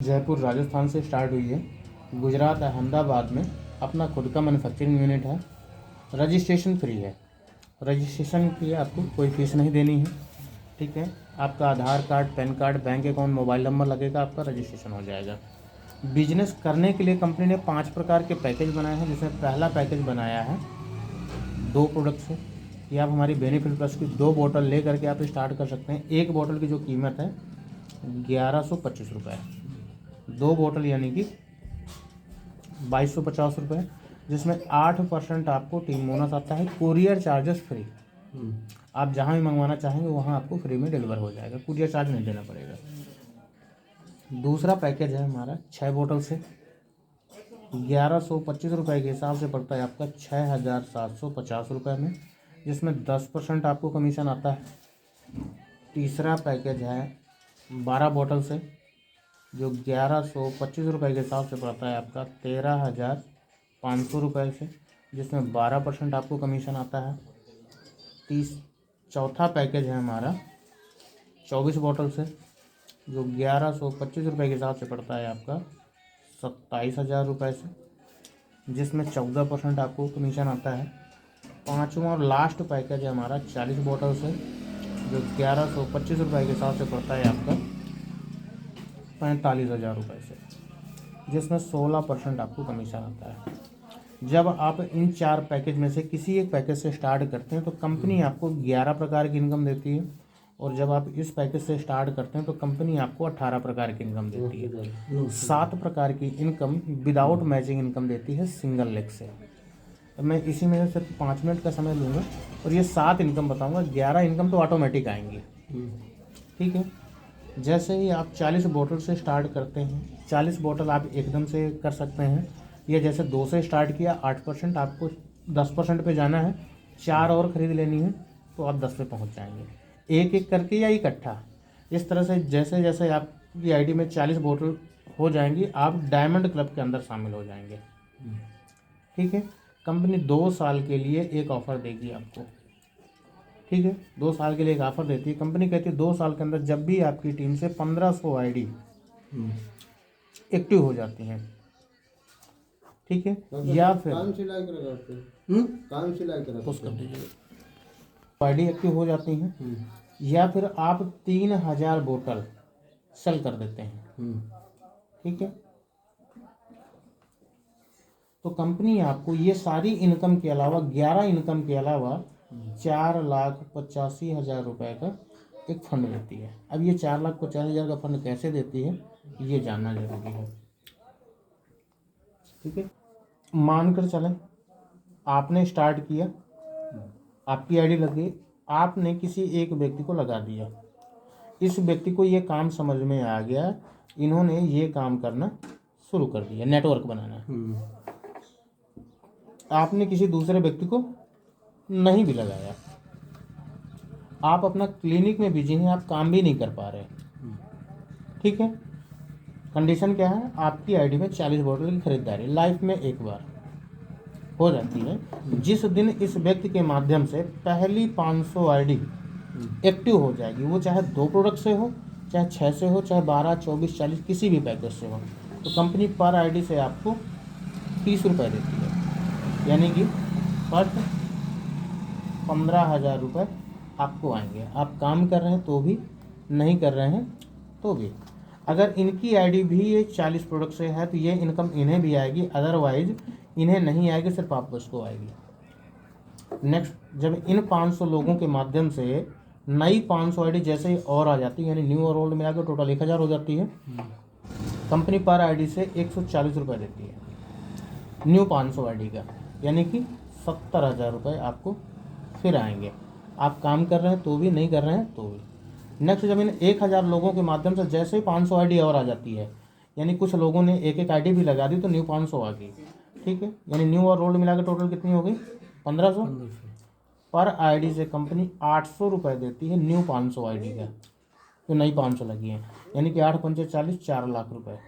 जयपुर राजस्थान से स्टार्ट हुई है। गुजरात अहमदाबाद में अपना खुद का मैन्युफैक्चरिंग यूनिट है। रजिस्ट्रेशन फ्री है। रजिस्ट्रेशन के लिए आपको कोई फीस नहीं देनी है। ठीक है, आपका Aadhaar card, PAN card, bank account, mobile number लगेगा, आपका रजिस्ट्रेशन हो जाएगा। बिजनेस करने के लिए कंपनी ने 5 प्रकार के पैकेज बनाए हैं, जिसमें पहला पैकेज बनाया है 2 प्रोडक्ट से कि आप हमारी बेनिफिट प्लस की 2 बोतल ले करके आप स्टार्ट कर सकते हैं। एक बोतल की जो कीमत है 1125 रुपये है। 2 बोतल यानी कि 2250 रुपये, जिसमें 8% आपको टीम बोनस आता है। कुरियर चार्जेस फ्री, आप जहाँ भी मंगवाना चाहेंगे वहाँ आपको फ्री में डिलीवर हो जाएगा, कुरियर चार्ज नहीं देना पड़ेगा। दूसरा पैकेज है हमारा 6 बोतल से 1125 रुपये के हिसाब से पड़ता है आपका 6750 रुपये में, जिसमें 10% आपको कमीशन आता है। तीसरा पैकेज है 12 बोतल से जो 1125 रुपये के हिसाब से पड़ता है आपका 13,500 रुपये से, जिसमें 12% आपको कमीशन आता है। चौथा पैकेज है हमारा 24 बोतल से जो 1125 रुपये के हिसाब से पड़ता है आपका 27,000 रुपये से, जिसमें 14% आपको कमीशन आता है। पाँचवा और लास्ट पैकेज है हमारा 40 बोतल से जो 1125 रुपये के हिसाब से पड़ता है आपका 45,000 रुपये से, जिसमें 16% आपको कमीशन आता है। जब आप इन 4 पैकेज में से किसी एक पैकेज से स्टार्ट करते हैं तो कंपनी आपको 11 प्रकार की इनकम देती है, और जब आप इस पैकेज से स्टार्ट करते हैं तो कंपनी आपको 18 प्रकार की इनकम देती है। 7 प्रकार की इनकम विदाउट मैचिंग इनकम देती है सिंगल लेग से। तो मैं इसी में सिर्फ 5 मिनट का समय लूँगा और ये 7 इनकम बताऊँगा। 11 इनकम तो ऑटोमेटिक आएंगी। ठीक है, जैसे ही आप 40 बोतल से स्टार्ट करते हैं, 40 बोतल आप एकदम से कर सकते हैं, या जैसे 2 से स्टार्ट किया 8%, आपको 10% पे जाना है, 4 और ख़रीद लेनी है तो आप 10 पे पहुंच जाएंगे, एक एक करके या इकट्ठा। इस तरह से जैसे जैसे आपकी आईडी में 40 बोतल हो जाएंगी आप डायमंड क्लब के अंदर शामिल हो जाएंगे। ठीक है, कंपनी 2 साल के लिए एक ऑफ़र देगी आपको। ठीक है, 2 साल के लिए एक ऑफ़र देती है कंपनी, कहती है 2 साल के अंदर जब भी आपकी टीम से 1500 आईडी एक्टिव हो जाती हैं, ठीक है, या फिर पुश कर दीजिए, आईडी एक्टिव हो जाती हैं, या फिर आप 3000 बोतल सेल कर देते हैं। ठीक है, तो कंपनी आपको ये सारी इनकम के अलावा 11 इनकम के अलावा 4,85,000 रुपये का एक फंड देती है। अब ये 4,50,000 का फंड कैसे देती है ये जानना जरूरी है। ठीक है, मानकर चलें आपने स्टार्ट किया, आपकी आईडी लग गई, आपने किसी एक व्यक्ति को लगा दिया, इस व्यक्ति को ये काम समझ में आ गया, इन्होंने ये काम करना शुरू कर दिया, नेटवर्क बनाना। आपने किसी दूसरे व्यक्ति को नहीं भी लगाया, आप अपना क्लिनिक में बिजी हैं, आप काम भी नहीं कर पा रहे। ठीक है, कंडीशन क्या है, आपकी आईडी में 40 बोतल की खरीदारी लाइफ में एक बार हो जाती है। जिस दिन इस व्यक्ति के माध्यम से पहली 500 आईडी एक्टिव हो जाएगी, वो चाहे 2 प्रोडक्ट से हो, चाहे 6 से हो, चाहे 12, 24, 40 किसी भी पैकेज से हो, तो कंपनी पर आईडी से आपको 30 रुपये देती है, यानी कि पर 15,000 रुपये आपको आएंगे। आप काम कर रहे हैं तो भी, नहीं कर रहे हैं तो भी। अगर इनकी आईडी भी ये 40 प्रोडक्ट से है तो ये इनकम इन्हें भी आएगी, अदरवाइज इन्हें नहीं आएगी, सिर्फ आप उसको आएगी। नेक्स्ट, जब इन 500 लोगों के माध्यम से नई 500 आईडी जैसे ही और आ जाती है, यानी न्यू और ओल्ड मिलाकर टोटल 1000 हो जाती है, कंपनी पर आईडी से 140 रुपये देती है न्यू 500 आईडी का, यानी कि 70,000 रुपये आपको फिर आएंगे। आप काम कर रहे हैं तो भी, नहीं कर रहे हैं तो भी। नेक्स्ट, जब इन 1000 लोगों के माध्यम से जैसे ही 500 आईडी और आ जाती है, यानी कुछ लोगों ने एक एक आईडी भी लगा दी तो न्यू 500 आ गई। ठीक है, यानी न्यू और ओल्ड मिलाकर टोटल कितनी हो गई, 1500। पर आईडी से कंपनी 800 रुपये देती है न्यू 500 आईडी का, तो नई 500 लगी है, यानी कि 8 पंचे 40, 4 लाख रुपये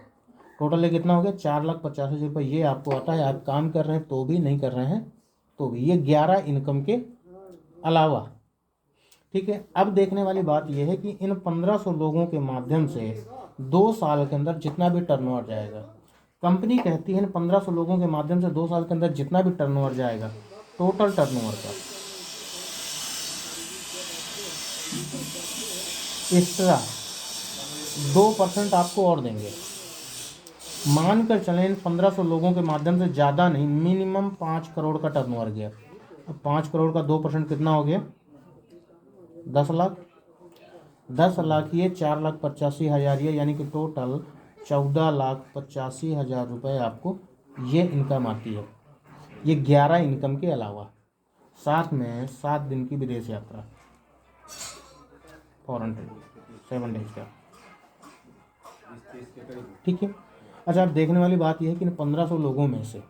टोटल। ये कितना हो गया, 4,85,000 रुपये ये आपको आता है। आप काम कर रहे हैं तो भी, नहीं कर रहे हैं तो भी। ये 11 इनकम के अलावा। ठीक है, अब देखने वाली बात यह है कि इन 1500 लोगों के माध्यम से 2 साल के अंदर जितना भी टर्नओवर जाएगा, कंपनी कहती है 1500 लोगों के माध्यम से 2 साल के अंदर जितना भी टर्नओवर जाएगा, टोटल टर्नओवर का एक्स्ट्रा 2% आपको और देंगे। मान कर चलें इन 1500 लोगों के माध्यम से ज़्यादा नहीं, मिनिमम 5 करोड़ का टर्नओवर गया। अब 5 करोड़ का 2% कितना हो गया? 10 लाख। 10 लाख ये 4,85,000 ये, यानी कि टोटल 14,85,000 रुपये आपको ये इनकम आती है। ये 11 इनकम के अलावा साथ में 7 दिन की विदेश यात्रा, फॉरेन ट्रिप 7 डेज का, ठीक है। अच्छा, अब देखने वाली बात यह है कि इन 1500 लोगों में से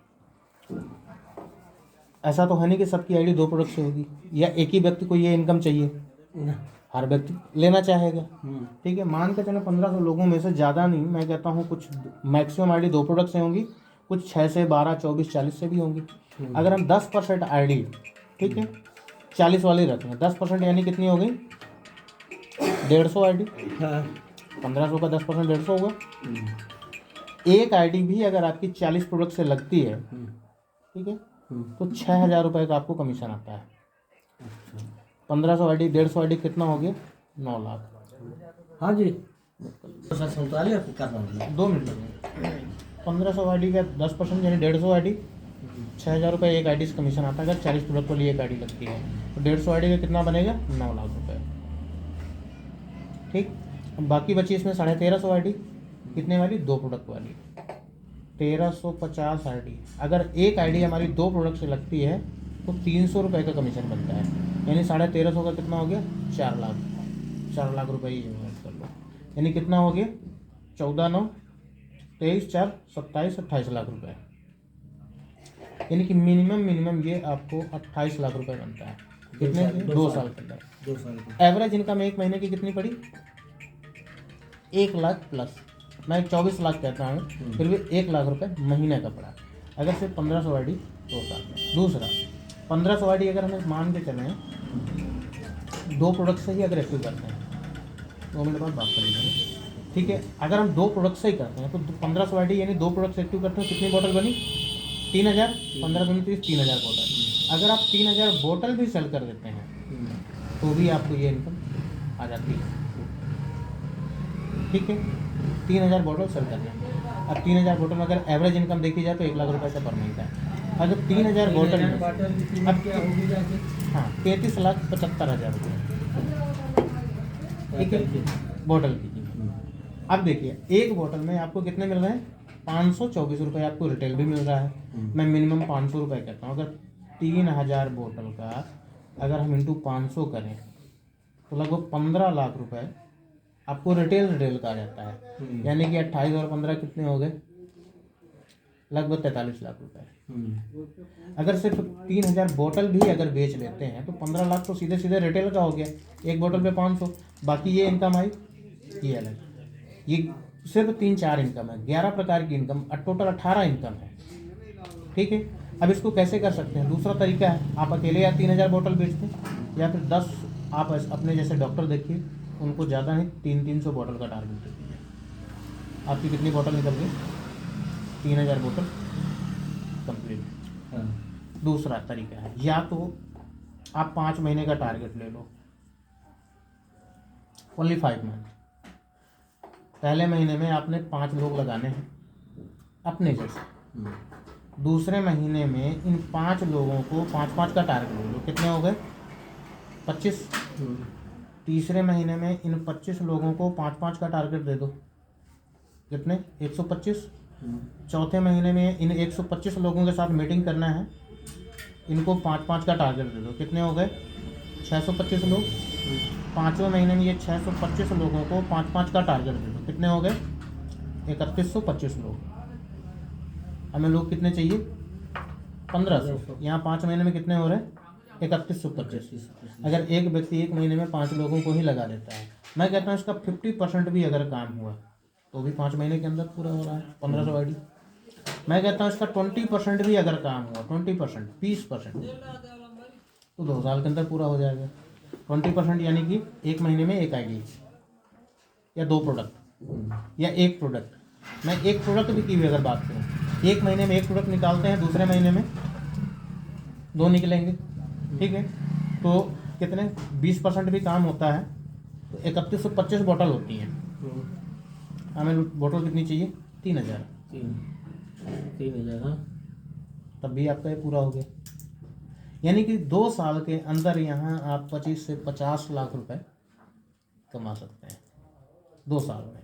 ऐसा तो है नहीं कि सबकी आईडी 2 प्रोडक्ट से होगी या एक ही व्यक्ति को ये इनकम चाहिए, हर व्यक्ति लेना चाहेगा, ठीक है। मान के चलो 1500 लोगों में से ज़्यादा नहीं, मैं कहता हूँ कुछ मैक्सिमम आईडी 2 प्रोडक्ट से होंगी, कुछ 6 से 12, 24, 40 से भी होंगी। अगर हम 10% आईडी, ठीक है, 40 वाली रखें, 10% यानी कितनी हो गई? 150 आईडी। 1500 का 10% 150 होगा। एक आईडी भी अगर आपकी 40 प्रोडक्ट से लगती है, ठीक है, तो 6,000 रुपये का आपको कमीशन आता है। 1500 आईडी 150 आईडी कितना हो गया? 9 लाख। हाँ जी, तो सर संताली आपको कर रहा हूँ 2 मिनट लगेंगे। 1500 आईडी का 10% यानी 150 आईडी, 6,000 रुपये एक आईडी से कमीशन आता है। अगर 40 प्रोडक्ट वाली एक आईडी लगती है तो 150 आईडी का कितना बनेगा? 9 लाख रुपये, ठीक। अब बाकी बची इसमें 1350 आईडी, कितने वाली? 2 प्रोडक्ट वाली, 1350 आईडी। अगर एक आईडी हमारी 2 प्रोडक्ट से लगती है तो 300 रुपये का कमीशन बनता है, यानी 1350 का कितना हो गया? 4 लाख। 4 लाख रुपये ही इन्वेस्ट कर लो, यानी कितना हो गया? 14, 9, 23, 4, 27, 28 लाख रुपये, यानी कि मिनिमम ये आपको 28 लाख रुपये बनता है। कितने? 2 साल के अंदर। 2 साल की। एवरेज इनकम एक महीने की कितनी पड़ी? 1 लाख प्लस। मैं 24 लाख कहता हूँ, फिर भी 1 लाख रुपए महीने का पड़ा, अगर सिर्फ 1500 आईडी 2 साल में। दूसरा, 1500 आईडी अगर हमें मान के चलें 2 प्रोडक्ट से ही अगर एक्टिव करते हैं, 2 मिनट बाद बात कर लीजिए, ठीक है। अगर हम 2 प्रोडक्ट से ही करते हैं तो 1500 आईडी यानी 2 प्रोडक्ट से एक्टिव करते हैं, कितनी बॉटल बनी? 3000, 15 दूनी 30, 3000 बॉटल। अगर आप 3000 बॉटल भी सेल कर देते हैं तो भी आपको ये इनकम आ जाती है, ठीक है। 3000 बॉटल सेल करना है। अब 3000 बॉटल में अगर एवरेज इनकम देखी जाए तो 1 लाख रुपये से पर महीना है। अगर 3000 बॉटल में अब क्या होगी जाके? हाँ 33,75,000 रुपये, ठीक है, बॉटल की कीमत। अब देखिए एक बॉटल में आपको कितने मिल रहे हैं? 524 रुपये आपको रिटेल भी मिल रहा है। मैं मिनिमम 500 रुपये कहता हूँ। अगर 3000 बोतल का अगर हम इंटू 500 करें तो लगभग 15 लाख रुपए आपको रिटेल का आ जाता है, यानी कि 28 और 15 कितने हो गए? लगभग 43 लाख रुपए। अगर सिर्फ 3000 बोतल भी अगर बेच लेते हैं तो 15 लाख तो सीधे सीधे रिटेल का हो गया, एक बोतल पे 500, बाकी ये इनकम आई, ये अलग। ये सिर्फ 3-4 इनकम है, 11 प्रकार की इनकम, टोटल 18 इनकम है, ठीक है। अब इसको कैसे कर सकते हैं? दूसरा तरीका है, आप अकेले या 3000 बोतल बेचते हैं, या फिर 10 आप अपने जैसे डॉक्टर देखिए, उनको ज़्यादा नहीं 300 बोतल का टारगेट देखिए, आपकी कितनी बोतल निकल गई? 3000 बोतल कंप्लीट। दूसरा तरीका है, या तो आप 5 महीने का टारगेट ले लो, ओनली 5 मंथ। पहले महीने में आपने 5 लोग लगाने हैं अपने जैसे, दूसरे महीने में इन 5 लोगों को 5-5 का टारगेट ले लो, कितने हो गए? 25। तीसरे महीने में इन 25 लोगों को 5-5 का टारगेट दे दो, कितने? 125। चौथे महीने में इन 125 लोगों के साथ मीटिंग करना है, इनको 5-5 का टारगेट दे दो, कितने हो गए? 625 लोग। पाँचवें महीने में ये 625 लोगों को 5-5 का टारगेट दे दो, कितने हो गए? 3125 लोग। हमें लोग कितने चाहिए? 1500। यहाँ 5 महीने में कितने हो रहे हैं? 3125। अगर एक व्यक्ति एक महीने में 5 लोगों को ही लगा देता है, मैं कहता हूँ इसका 50% भी अगर काम हुआ तो भी 5 महीने के अंदर पूरा हो रहा है 1500 आईडी। मैं कहता हूँ इसका 20% भी अगर काम हुआ, 20%, 20%, तो 2 साल के अंदर पूरा हो जाएगा। 20% यानी कि एक महीने में एक आईडी या 2 प्रोडक्ट, या एक प्रोडक्ट, मैं एक प्रोडक्ट भी की हुई अगर बात करूँ, एक महीने में एक प्रोडक्ट निकालते हैं, दूसरे महीने में 2 निकलेंगे, ठीक है, तो कितने 20% भी काम होता है तो 3125 बॉटल होती हैं। हमें बॉटल कितनी चाहिए? 3000। 3,000। हाँ, तब भी आपका ये पूरा हो गया। यानी कि 2 साल के अंदर यहाँ आप 25 से 50 लाख रुपए कमा सकते हैं 2 साल में।